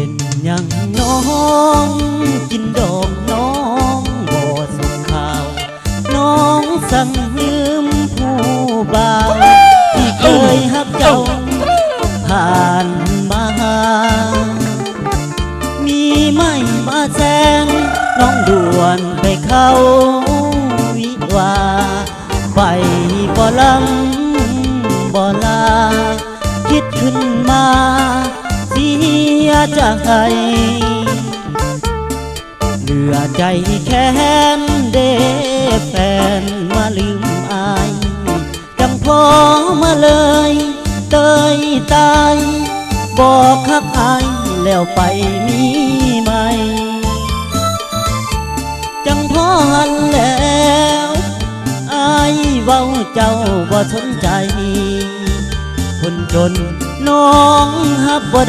เป็นยังน้องกินดอกน้องบ่สุขข่าวน้องสั่งลืมผู้บ่าวที่เคยฮักเจ้าผ่านมามีไม่มาแซงน้องด่วนไปเข้าวิวาไปบ่ลังบ่ลาคิดขึ้นมาเสียใจเหลือใจแค้นเด้แฟนมาลืมอายจังพอมาเลยเตยตายบอกฮักอายแล้วไปมีใหม่จังพอหันแล้วอายเว้าเจ้าบ่สนใจคนจนน้องฮับบ่ได้